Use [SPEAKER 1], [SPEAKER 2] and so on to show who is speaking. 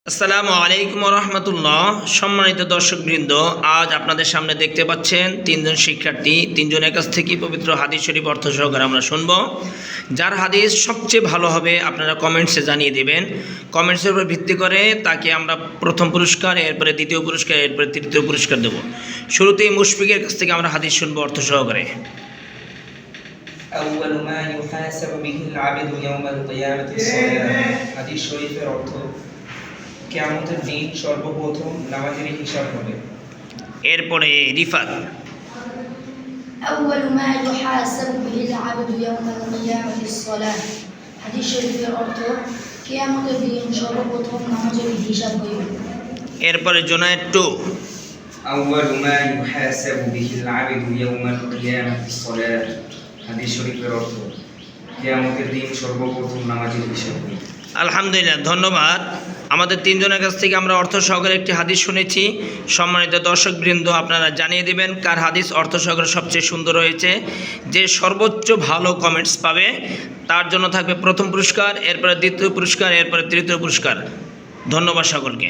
[SPEAKER 1] আসসালামু আলাইকুম রহমতুল্লাহ। সম্মানিত দর্শকবৃন্দ, আজ আপনাদের সামনে দেখতে পাচ্ছেন তিনজন শিক্ষার্থী, তিনজনের কাছ থেকে পবিত্র হাদিস শরীফ অর্থ সহকারে আমরা শুনব। যার হাদিস সবচেয়ে ভালো হবে আপনারা কমেন্টসে জানিয়ে দেবেন। কমেন্টসের উপর ভিত্তি করে তাকে আমরা প্রথম পুরস্কার, এরপরে দ্বিতীয় পুরস্কার, এরপরে তৃতীয় পুরস্কার দেব। শুরুতেই মুশফিকের কাছ থেকে আমরা হাদিস শুনবো অর্থ সহকারে।
[SPEAKER 2] أول ما يحاسب به العبد يوم القيامة الصلاة। হাদিস শরীফের অর্থ, কিয়ামতের দিন সর্বপ্রথম নামাজের হিসাব হবে।
[SPEAKER 1] এরপরে রিফাত।
[SPEAKER 3] أول ما يحاسب به العبد يوم القيامة الصلاة। হাদিস শরীফের অর্থ, কিয়ামতের দিন সর্বপ্রথম নামাজের হিসাব হইবে।
[SPEAKER 1] এরপরে জুনায়েদ টু।
[SPEAKER 2] أول ما يحاسب به العبد يوم القيامة الصلاة। হাদিস শরীফের অর্থ, কিয়ামতের দিন সর্বপ্রথম নামাজের হিসাব হবে।
[SPEAKER 1] আলহামদুলিল্লাহ, ধন্যবাদ। আমাদের তিনজনের কাছ থেকে আমরা অর্থ সহকারে একটি হাদিস শুনেছি। সম্মানিত দর্শকবৃন্দ, আপনারা জানিয়ে দেবেন কার হাদিস অর্থ সহকারে সবচেয়ে সুন্দর হয়েছে। যে সর্বোচ্চ ভালো কমেন্টস পাবে তার জন্য থাকবে প্রথম পুরস্কার, এরপরে দ্বিতীয় পুরস্কার, এরপরে তৃতীয় পুরস্কার। ধন্যবাদ সকলকে।